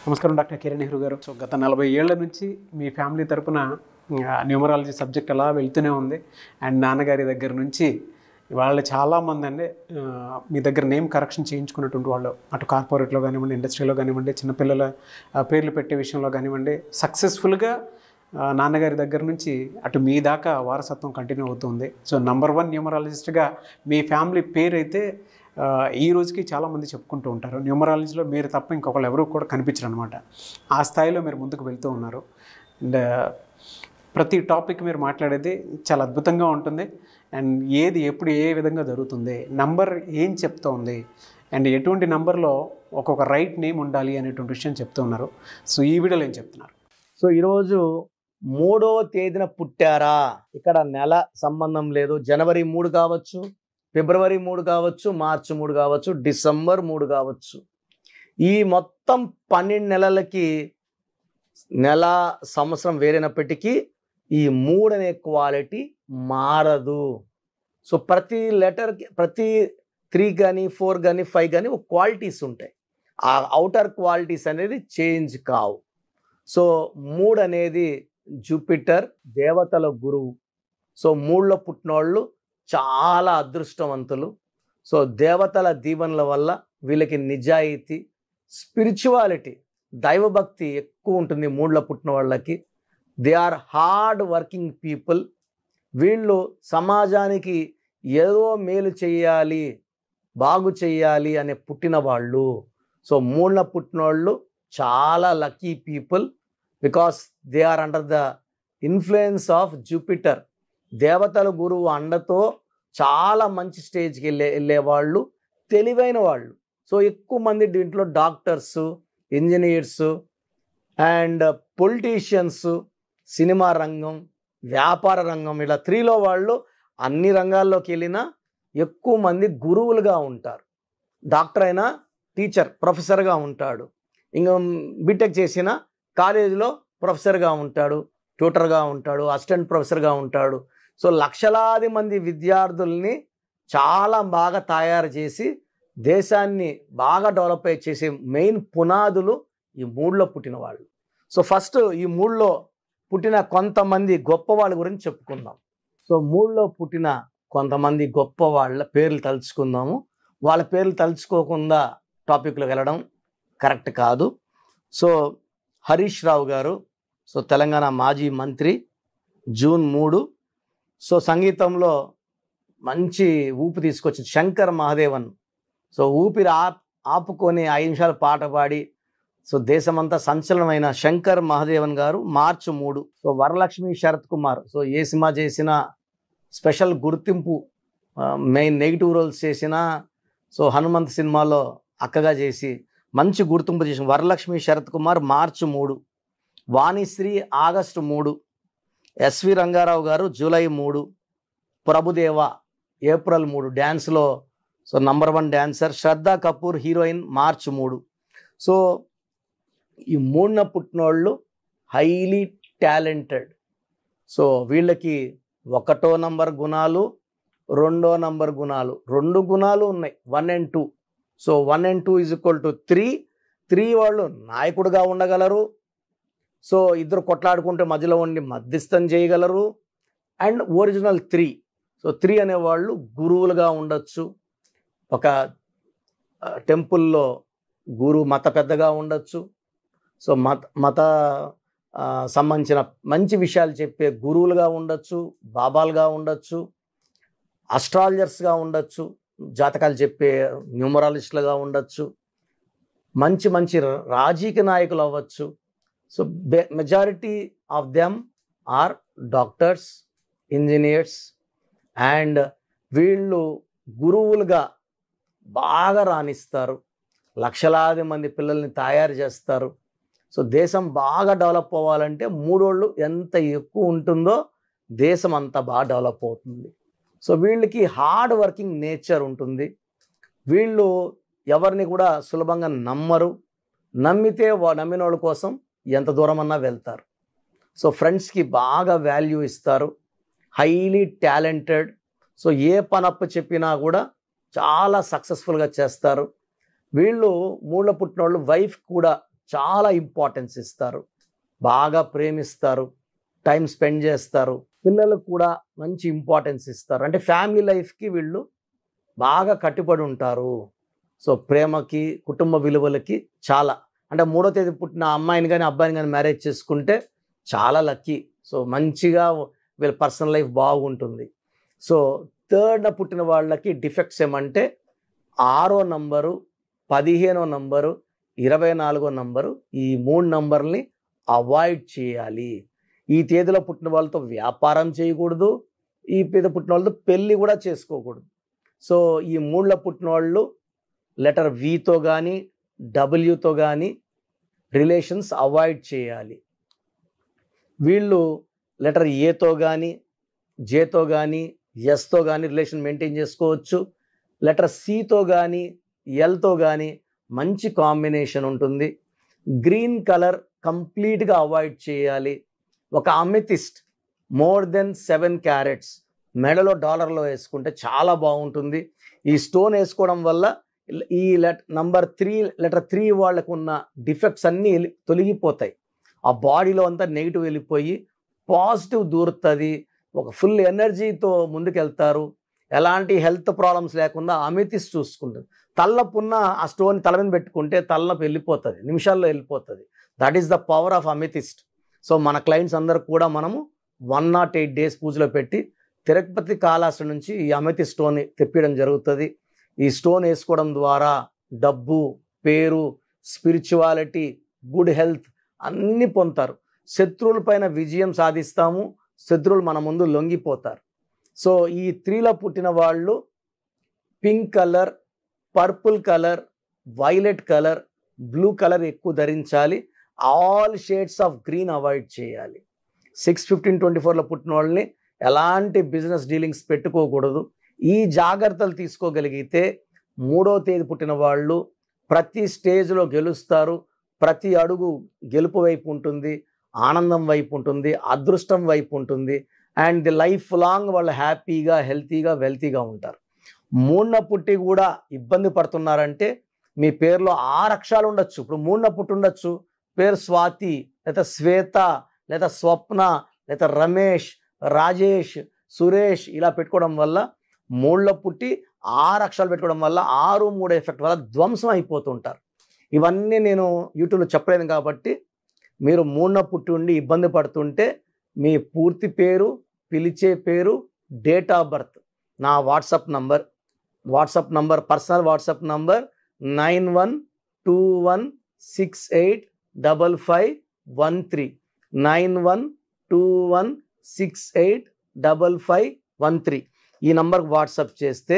నమస్కారం డాక్టర్ కిరణ్ నెహ్రూ గారు. సో గత 40 ఏళ్ల నుంచి మీ ఫ్యామిలీ తరపున న్యూమరాలజీ సబ్జెక్ట్ అలా వెళ్తూనే ఉంది. అండ్ నాన్నగారి దగ్గర నుంచి వాళ్ళు చాలామంది అండి మీ దగ్గర నేమ్ కరెక్షన్ చేయించుకున్నటువంటి వాళ్ళు, అటు కార్పొరేట్లో కానివ్వండి, ఇండస్ట్రీలో కానివ్వండి, చిన్నపిల్లల పేర్లు పెట్టే విషయంలో కానివ్వండి, సక్సెస్ఫుల్గా నాన్నగారి దగ్గర నుంచి అటు మీ దాకా వారసత్వం కంటిన్యూ అవుతుంది. సో నంబర్ 1 న్యూమరాలజిస్ట్గా మీ ఫ్యామిలీ పేరు అయితే ఈ రోజుకి చాలామంది చెప్పుకుంటూ ఉంటారు. న్యూమరాలజీలో మీరు తప్ప ఇంకొకళ్ళు ఎవరు కూడా కనిపించరు అనమాట. ఆ స్థాయిలో మీరు ముందుకు వెళ్తూ ఉన్నారు. అండ్ ప్రతి టాపిక్ మీరు మాట్లాడేది చాలా అద్భుతంగా ఉంటుంది. అండ్ ఏది ఎప్పుడు ఏ విధంగా జరుగుతుంది, నంబర్ ఏం చెప్తోంది, అండ్ ఎటువంటి నంబర్లో ఒక్కొక్క రైట్ నేమ్ ఉండాలి అనేటువంటి విషయం చెప్తూ ఉన్నారు. సో ఈ వీడియోలో ఏం చెప్తున్నారు? సో ఈరోజు 3వ తేదీన పుట్టారా, ఇక్కడ నెల సంబంధం లేదు. జనవరి 3 కావచ్చు, ఫిబ్రవరి 3 కావచ్చు, మార్చి 3 కావచ్చు, డిసెంబర్ 3 కావచ్చు. ఈ మొత్తం 12 నెలలకి నెల సంవత్సరం వేరైనప్పటికీ ఈ 3 అనే క్వాలిటీ మారదు. సో ప్రతి లెటర్కి, ప్రతి 3 కానీ 4 కానీ 5 కానీ ఒక క్వాలిటీస్ ఉంటాయి. ఆ అవుటర్ క్వాలిటీస్ అనేది చేంజ్ కావు. సో 3 అనేది జూపిటర్, దేవతల గురువు. సో 3లో పుట్టినోళ్ళు చాలా అదృష్టవంతులు. సో దేవతల దీవెనల వల్ల వీళ్ళకి నిజాయితీ, స్పిరిచువాలిటీ, దైవభక్తి ఎక్కువ ఉంటుంది 3లో పుట్టిన వాళ్ళకి. They are hard working people. వీళ్ళు సమాజానికి ఏదో మేలు చేయాలి, బాగు చేయాలి అనే పుట్టిన వాళ్ళు. సో 3లో పుట్టిన వాళ్ళు చాలా lucky people, because they are under the influence of Jupiter. దేవతల గురువు అండతో చాలా మంచి స్టేజ్కి వెళ్ళేవాళ్ళు, తెలివైన వాళ్ళు. సో ఎక్కువ మంది దీంట్లో doctors, engineers and politicians, cinema రంగం, వ్యాపార రంగం, ఇలా 3లో వాళ్ళు అన్ని రంగాల్లోకి వెళ్ళినా ఎక్కువ మంది గురువులుగా ఉంటారు. డాక్టర్ అయినా టీచర్, ప్రొఫెసర్గా ఉంటాడు. ఇంకా బీటెక్ చేసిన కాలేజీలో ప్రొఫెసర్గా ఉంటాడు, ట్యూటర్గా ఉంటాడు, అసిస్టెంట్ ప్రొఫెసర్గా ఉంటాడు. సో లక్షలాది మంది విద్యార్థుల్ని చాలా బాగా తయారు చేసి దేశాన్ని బాగా డెవలప్ చేసే మెయిన్ పునాదులు ఈ 3లో పుట్టిన వాళ్ళు. సో ఫస్ట్ ఈ 3లో పుట్టిన కొంతమంది గొప్ప వాళ్ళ గురించి చెప్పుకుందాం. సో 3లో పుట్టిన కొంతమంది గొప్ప వాళ్ళ పేర్లు తలుచుకుందాము. వాళ్ళ పేర్లు తలుచుకోకుండా టాపిక్లోకి వెళ్ళడం కరెక్ట్ కాదు. సో హరీష్ రావు గారు, సో తెలంగాణ మాజీ మంత్రి, జూన్ 3. సో సంగీతంలో మంచి ఊపు తీసుకొచ్చి శంకర్ మహాదేవన్. సో ఊపిరి ఆపుకొని 5 నిమిషాలు పాట పాడి సో దేశమంతా సంచలనమైన శంకర్ మహాదేవన్ గారు March 3. So Varalakshmi Sarath Kumar, so ఏ సినిమా చేసినా స్పెషల్ గుర్తింపు, మెయిన్ నెగిటివ్ రోల్స్ చేసిన, సో హనుమంత్ సినిమాలో అక్కగా చేసి మంచి గుర్తింపు చేసిన Varalakshmi Sarath Kumar March 3. Vanisri August 3. SV Ranga Rao July 3. Prabhu ఏప్రిల్ 3, డ్యాన్స్లో so number 1 dancer. Shraddha Kapoor heroine March 3. So ఈ 3న పుట్టినోళ్ళు హైలీ టాలెంటెడ్. సో వీళ్ళకి 1వ నంబర్ గుణాలు, 2వ నంబర్ గుణాలు, 2 గుణాలు ఉన్నాయి, 1 and 2. So 1 and 2 = 3. 3 వాళ్ళు నాయకుడిగా ఉండగలరు. సో ఇద్దరు కొట్లాడుకుంటే మధ్యలో ఉండి మధ్యస్థం చేయగలరు. And original 3. సో 3 అనేవాళ్ళు గురువులుగా ఉండొచ్చు. ఒక టెంపుల్లో మత పెద్దగా ఉండొచ్చు. సో మత సంబంధించిన మంచి విషయాలు చెప్పే గురువులుగా ఉండొచ్చు, బాబాలుగా ఉండొచ్చు, అస్ట్రాలజర్స్గా ఉండొచ్చు, జాతకాలు చెప్పే న్యూమరాలజిస్టులుగా ఉండొచ్చు, మంచి మంచి రాజకీయ నాయకులు అవ్వచ్చు. So majority of them are doctors, engineers. And వీళ్ళు గురువులుగా బాగా రాణిస్తారు, లక్షలాది మంది పిల్లల్ని తయారు చేస్తారు. సో దేశం బాగా డెవలప్ అవ్వాలంటే 3 ఎంత ఎక్కువ ఉంటుందో దేశం అంత బాగా డెవలప్ అవుతుంది. సో వీళ్ళకి హార్డ్ వర్కింగ్ నేచర్ ఉంటుంది. వీళ్ళు ఎవరిని కూడా సులభంగా నమ్మరు. నమ్మితే నమ్మిన వాళ్ళ కోసం ఎంత దూరమన్నా వెళ్తారు. సో ఫ్రెండ్స్కి బాగా వాల్యూ ఇస్తారు, హైలీ టాలెంటెడ్. సో ఏ పనప్పు చెప్పినా కూడా చాలా సక్సెస్ఫుల్గా చేస్తారు. వీళ్ళు 3లో పుట్టిన వాళ్ళు వైఫ్ కూడా చాలా ఇంపార్టెన్స్ ఇస్తారు, బాగా ప్రేమిస్తారు, టైం స్పెండ్ చేస్తారు, పిల్లలకు కూడా మంచి ఇంపార్టెన్స్ ఇస్తారు. అంటే ఫ్యామిలీ లైఫ్కి వీళ్ళు బాగా కట్టుబడి ఉంటారు. సో ప్రేమకి, కుటుంబ విలువలకి చాలా, అంటే 3వ తేదీ పుట్టిన అమ్మాయిని కానీ అబ్బాయిని కానీ మ్యారేజ్ చేసుకుంటే చాలా లక్కీ. సో మంచిగా వీళ్ళ పర్సనల్ లైఫ్ బాగుంటుంది. సో 3rd పుట్టిన వాళ్ళకి డిఫెక్ట్స్ ఏమంటే 6వ నంబరు, 15వ నంబరు, 24వ నంబరు, ఈ 3 నంబర్ని అవాయిడ్ చేయాలి. ఈ తేదీలో పుట్టిన వాళ్ళతో వ్యాపారం చేయకూడదు, ఈ తేదీ పుట్టిన వాళ్ళతో పెళ్ళి కూడా చేసుకోకూడదు. సో ఈ 3లో పుట్టిన వాళ్ళు లెటర్ వితో కానీ డబ్ల్యూతో కానీ రిలేషన్స్ అవాయిడ్ చేయాలి. వీళ్ళు లెటర్ ఏతో కానీ జేతో కానీ ఎస్తో కానీ రిలేషన్ మెయింటైన్ చేసుకోవచ్చు. లెటర్ సితో కానీ ఎల్తో కానీ మంచి కాంబినేషన్ ఉంటుంది. గ్రీన్ కలర్ కంప్లీట్గా అవాయిడ్ చేయాలి. ఒక అమెథిస్ట్ మోర్ దెన్ 7 క్యారెట్స్ మెడలో డాలర్లో వేసుకుంటే చాలా బాగుంటుంది. ఈ స్టోన్ వేసుకోవడం వల్ల ఈ లెటర్ 3 వాళ్ళకు ఉన్న డిఫెక్ట్స్ అన్నీ తొలగిపోతాయి. ఆ బాడీలో అంతా నెగిటివ్ వెళ్ళిపోయి పాజిటివ్ దూరుతుంది. ఒక ఫుల్ ఎనర్జీతో ముందుకెళ్తారు. ఎలాంటి హెల్త్ ప్రాబ్లమ్స్ లేకుండా అమెథిస్ట్ చూసుకుంటుంది. తలనొప్పున్న ఆ స్టోన్ తల మీద పెట్టుకుంటే తలనొప్పి వెళ్ళిపోతుంది, నిమిషాల్లో వెళ్ళిపోతుంది. That is the power of amethyst. So మన క్లయింట్స్ అందరూ కూడా మనము 108 డేస్ పూజలో పెట్టి తిరుపతి కాళహస్తి నుంచి ఈ అమెథిస్ట్ స్టోన్ తెప్పించడం జరుగుతుంది. ఈ స్టోన్ వేసుకోవడం ద్వారా డబ్బు, పేరు, స్పిరిచువాలిటీ, గుడ్ హెల్త్ అన్నీ పొందుతారు. శత్రువుల పైన విజయం సాధిస్తాము, శత్రువులు మన ముందు లొంగిపోతారు. సో ఈ 3లో పుట్టిన వాళ్ళు pink colour, purple colour, violet colour, blue colour ఎక్కువ ధరించాలి. All shades of green avoid చేయాలి. 6/15/24లో పుట్టిన వాళ్ళని ఎలాంటి బిజినెస్ డీలింగ్స్ పెట్టుకోకూడదు. ఈ జాగ్రత్తలు తీసుకోగలిగితే 3వ తేదీ పుట్టిన వాళ్ళు ప్రతి స్టేజ్లో గెలుస్తారు. ప్రతి అడుగు గెలుపు వైపు ఉంటుంది, ఆనందం వైపు ఉంటుంది, అదృష్టం వైపు ఉంటుంది. అండ్ ది లైఫ్ లాంగ్ వాళ్ళు హ్యాపీగా, హెల్తీగా, వెల్తీగా ఉంటారు. 3న పుట్టి కూడా ఇబ్బంది పడుతున్నారంటే మీ పేరులో 6 అక్షరాలు ఉండొచ్చు. ఇప్పుడు 3న పుట్టి ఉండొచ్చు, పేరు స్వాతి, లేదా శ్వేత, లేదా స్వప్న, లేదా రమేష్, రాజేష్, సురేష్ ఇలా పెట్టుకోవడం వల్ల 3లో పుట్టి 6 అక్షరాలు పెట్టుకోవడం వల్ల 6-3 ఎఫెక్ట్ వల్ల ధ్వంసం అయిపోతుంటారు. ఇవన్నీ నేను యూట్యూబ్లో చెప్పలేను కాబట్టి మీరు 3న పుట్టి ఉండి ఇబ్బంది పడుతుంటే మీ పూర్తి పేరు, పిలిచే పేరు, డేట్ ఆఫ్ బర్త్, నా WhatsApp number personal WhatsApp number 9121685513 9121685513 ఈ నంబర్కి వాట్సాప్ చేస్తే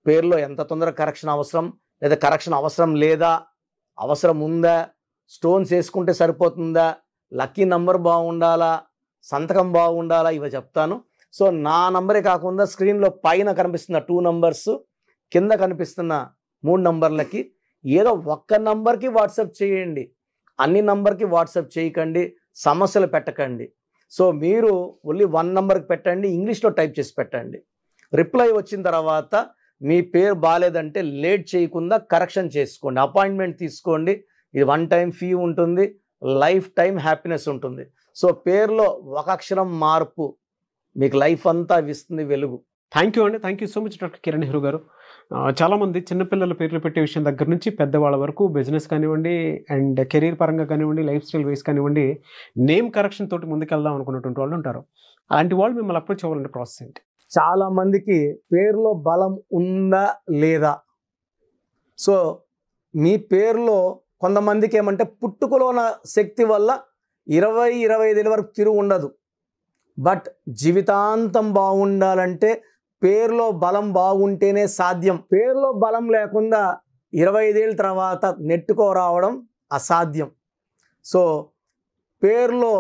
పేరులో ఎంత తొందరగా కరెక్షన్ అవసరం, లేదా కరెక్షన్ అవసరం లేదా, అవసరం ఉందా, స్టోన్స్ వేసుకుంటే సరిపోతుందా, లక్కీ నంబర్ బాగుండాలా, సంతకం బాగుండాలా, ఇవి చెప్తాను. సో నా నంబరే కాకుండా స్క్రీన్లో పైన కనిపిస్తున్న 2 నంబర్స్, కింద కనిపిస్తున్న 3 నంబర్లకి ఏదో ఒక్క నంబర్కి వాట్సాప్ చేయండి. అన్ని నంబర్కి వాట్సాప్ చేయకండి, సమస్యలు పెట్టకండి. సో మీరు ఓన్లీ 1 నంబర్కి పెట్టండి, ఇంగ్లీష్లో టైప్ చేసి పెట్టండి. రిప్లై వచ్చిన తర్వాత మీ పేరు బాగాలేదంటే లేట్ చేయకుండా కరెక్షన్ చేసుకోండి, అపాయింట్మెంట్ తీసుకోండి. ఇది 1 టైం ఫీ ఉంటుంది, లైఫ్ టైం హ్యాపీనెస్ ఉంటుంది. సో పేరులో ఒక అక్షరం మార్పు మీకు లైఫ్ అంతా ఇస్తుంది వెలుగు. థ్యాంక్ యూ అండి. Thank you so much doctor Kiran Nehru గారు. చాలామంది చిన్నపిల్లల పేర్లు పెట్టే విషయం దగ్గర నుంచి పెద్దవాళ్ళ వరకు బిజినెస్ కానివ్వండి, అండ్ కెరీర్ పరంగా కానివ్వండి, లైఫ్ స్టైల్ వైస్ కానివ్వండి, నేమ్ కరెక్షన్ తోటి ముందుకెళ్దాం అనుకున్నటువంటి వాళ్ళు ఉంటారు. అలాంటి వాళ్ళు మిమ్మల్ని అప్రోచ్ అవ్వాలంటే ప్రాసెస్ ఏంటి? చాలా మందికి పేరులో బలం ఉందా లేదా. సో మీ పేరులో కొంతమందికి ఏమంటే పుట్టుకలో ఉన్న శక్తి వల్ల 20-25 ఏళ్ళ వరకు తిరుగు ఉండదు. బట్ జీవితాంతం బాగుండాలంటే పేరులో బలం బాగుంటేనే సాధ్యం. పేరులో బలం లేకుండా 25 ఏళ్ళ తర్వాత నెట్టుకోరావడం అసాధ్యం. సో పేరులో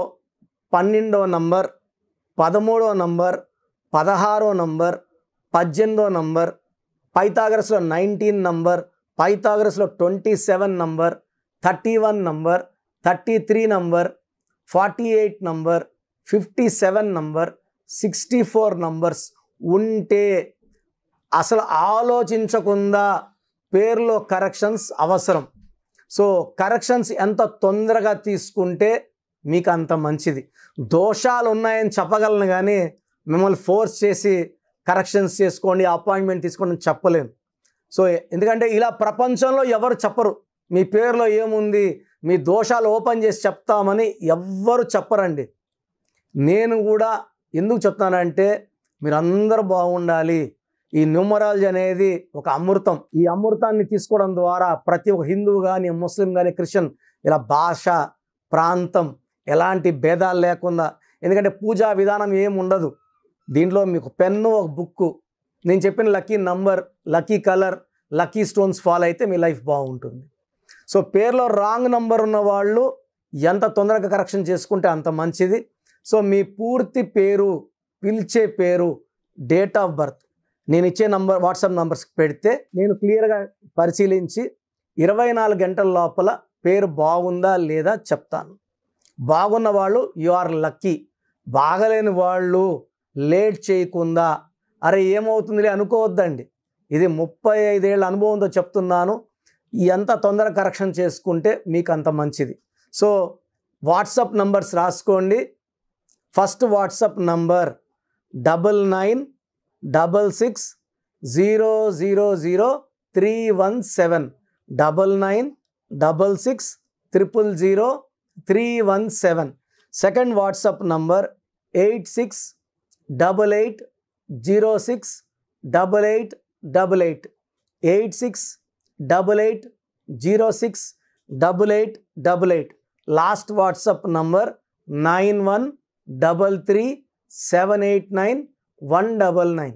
12వ నంబర్, 13వ నంబర్, 16వ నంబర్, 18వ నంబర్, పైథాగరస్లో 19 నంబర్, పైథాగరస్లో 27 number, 31 number, 33 number, 48 number, 57 number, 64 numbers ఉంటే అసలు ఆలోచించకుండా పేరులో కరెక్షన్స్ అవసరం. సో కరెక్షన్స్ ఎంత తొందరగా తీసుకుంటే మీకు అంత మంచిది. దోషాలు ఉన్నాయని చెప్పగలను కానీ మిమ్మల్ని ఫోర్స్ చేసి కరెక్షన్స్ చేసుకోండి, అపాయింట్మెంట్ తీసుకోండి అని చెప్పలేను. సో ఎందుకంటే ఇలా ప్రపంచంలో ఎవరు చెప్పరు. మీ పేరులో ఏముంది, మీ దోషాలు ఓపెన్ చేసి చెప్తామని ఎవ్వరు చెప్పరండి. నేను కూడా ఎందుకు చెప్తానంటే మీరందరూ బాగుండాలి. ఈ న్యూమరాలజీ అనేది ఒక అమృతం. ఈ అమృతాన్ని తీసుకోవడం ద్వారా ప్రతి ఒక్క హిందువు కానీ, ముస్లిం కానీ, క్రిస్టియన్ ఇలా భాష, ప్రాంతం ఎలాంటి భేదాలు లేకుండా, ఎందుకంటే పూజా విధానం ఏమి ఉండదు దీంట్లో. మీకు పెన్ను, ఒక బుక్కు, నేను చెప్పిన lucky number, lucky colour, lucky stones follow అయితే మీ లైఫ్ బాగుంటుంది. సో పేరులో రాంగ్ నంబర్ ఉన్న వాళ్ళు ఎంత తొందరగా కరెక్షన్ చేసుకుంటే అంత మంచిది. సో మీ పూర్తి పేరు, పిలిచే పేరు, డేట్ ఆఫ్ బర్త్ నేను ఇచ్చే నంబర్, వాట్సాప్ నంబర్స్కి పెడితే నేను క్లియర్గా పరిశీలించి 24 గంటల లోపల పేరు బాగుందా లేదా చెప్తాను. బాగున్న వాళ్ళు యు ఆర్ లక్కీ. బాగలేని వాళ్ళు లేట్ చేయకుండా అరే ఏమవుతుందిలే అనుకోవద్దండి. ఇది 35 ఏళ్ళ అనుభవంతో చెప్తున్నాను. ఎంత తొందరగా కరెక్షన్ చేసుకుంటే మీకు అంత మంచిది. సో వాట్సాప్ నంబర్స్ రాసుకోండి. First WhatsApp number 9966000317 9966000317. Second WhatsApp number 8688068888 8688068888. Last WhatsApp number 9133789199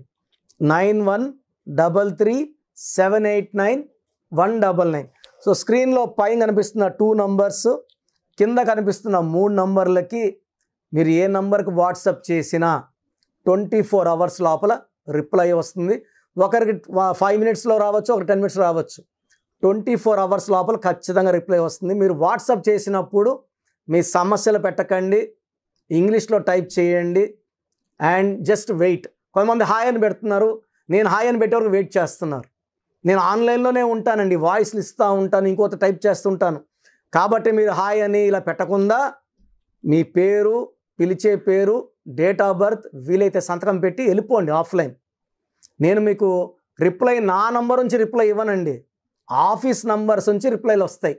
9133789199. So స్క్రీన్లో పైన కనిపిస్తున్న 2 నంబర్స్, కింద కనిపిస్తున్న 3 నంబర్లకి మీరు ఏ నంబర్కి వాట్సాప్ చేసినా 24 అవర్స్ లోపల రిప్లై వస్తుంది. ఒకరికి 5 మినిట్స్లో రావచ్చు, ఒక 10 మినిట్స్ రావచ్చు. 24 అవర్స్ లోపల ఖచ్చితంగా రిప్లై వస్తుంది. మీరు వాట్సాప్ చేసినప్పుడు మీ సమస్యలు పెట్టకండి, ఇంగ్లీష్లో టైప్ చేయండి అండ్ జస్ట్ వెయిట్. కొంతమంది హాయ్ అని పెడుతున్నారు, నేను హాయ్ అని పెట్టే వరకు వెయిట్ చేస్తున్నారు. నేను ఆన్లైన్లోనే ఉంటానండి, వాయిస్లు ఇస్తూ ఉంటాను, ఇంకొక టైప్ చేస్తుంటాను. కాబట్టి మీరు హాయ్ అని ఇలా పెట్టకుండా మీ పేరు, పిలిచే పేరు, డేట్ ఆఫ్ బర్త్, వీలైతే సంతకం పెట్టి వెళ్ళిపోండి ఆఫ్లైన్. నేను మీకు రిప్లై నా నంబర్ నుంచి రిప్లై ఇవ్వనండి, ఆఫీస్ నంబర్స్ నుంచి రిప్లైలు వస్తాయి.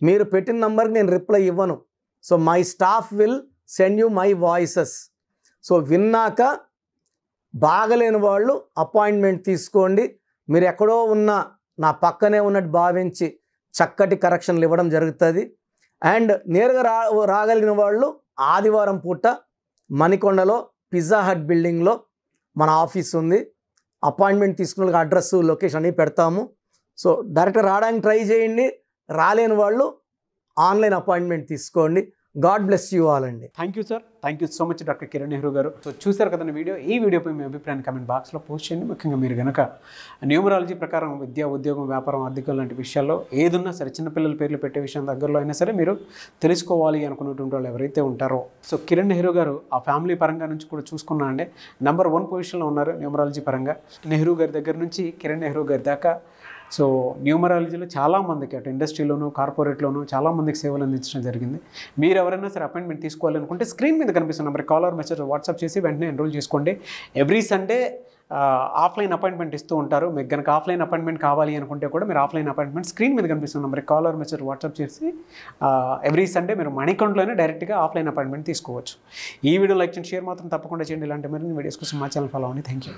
మీరు పెట్టిన నంబర్కి నేను రిప్లై ఇవ్వను. So my staff will send you my voices. So విన్నాక బాగలేని వాళ్ళు అపాయింట్మెంట్ తీసుకోండి. మీరు ఎక్కడో ఉన్న నా పక్కనే ఉన్నట్టు భావించి చక్కటి కరెక్షన్లు ఇవ్వడం జరుగుతుంది. అండ్ నేరుగా రాగలిగిన వాళ్ళు ఆదివారం పూట మణికొండలో పిజ్జా హట్ బిల్డింగ్లో మన ఆఫీస్ ఉంది. అపాయింట్మెంట్ తీసుకున్న అడ్రస్, లొకేషన్ అన్నీ పెడతాము. సో డైరెక్ట్గా రావడానికి ట్రై చేయండి. రాలేని వాళ్ళు ఆన్లైన్ అపాయింట్మెంట్ తీసుకోండి. గాడ్ బ్లెస్ యూ ఆల్ అండి. Thank you sir, thank you so much doctor Kiran Nehru గారు. సో చూశారు కదండి వీడియో. ఈ వీడియోపై మీ అభిప్రాయాన్ని కామెంట్ బాక్స్లో పోస్ట్ చేయండి. ముఖ్యంగా మీరు కనుక న్యూమరాలజీ ప్రకారం విద్య, ఉద్యోగం, వ్యాపారం, ఆర్థికం లాంటి విషయాల్లో ఏదున్నా సరే, చిన్నపిల్లల పేర్లు పెట్టే విషయం దగ్గరలో అయినా సరే మీరు తెలుసుకోవాలి అనుకున్నటువంటి వాళ్ళు ఎవరైతే ఉంటారో, సో కిరణ్ నెహ్రూ గారు ఆ ఫ్యామిలీ పరంగా నుంచి కూడా చూసుకున్నా అండి నెంబర్ 1 పొజిషన్లో ఉన్నారు న్యూమరాలజీ పరంగా. నెహ్రూ గారి దగ్గర నుంచి కిరణ్ నెహ్రూ గారి దాకా సో న్యూమరాలజీలో చాలామందికి అటు ఇండస్ట్రీలోను, కార్పొరేట్లోను చాలామందికి సేవలు అందించడం జరిగింది. మీరు ఎవరైనా సరే అపాయింట్మెంట్ తీసుకోవాలనుకుంటే స్క్రీన్ మీద కనిపిస్తున్న నెంబర్ కాలర్ మెసేజ్ వాట్సాప్ చేసి వెంటనే ఎన్రోల్ చేసుకోండి. ఎవ్రీ సండే ఆఫ్లైన్ అపాయింట్మెంట్ ఇస్తూ ఉంటారు. మీకు కనుక ఆఫ్లైన్ అపాయింట్మెంట్ కావాలి అనుకుంటే కూడా మీరు ఆఫ్లైన్ అపాయింట్మెంట్ స్క్రీన్ మీద కనిపిస్తున్న నెంబర్ కాలర్ మెసేజ్ వాట్సాప్ చేసి ఎవ్రీ సండే మీరు మణికొండలోనే డైరెక్ట్గా ఆఫ్లైన్ అపాయింట్మెంట్ తీసుకోవచ్చు. ఈ వీడియో లైక్ చేయండి, షేర్ మాత్రం తప్పకుండా చేయండి. ఇలాంటి మరిన్ని వీడియోస్ కోసం మా ఛానల్ ఫాలో అవ్వండి. Thank you.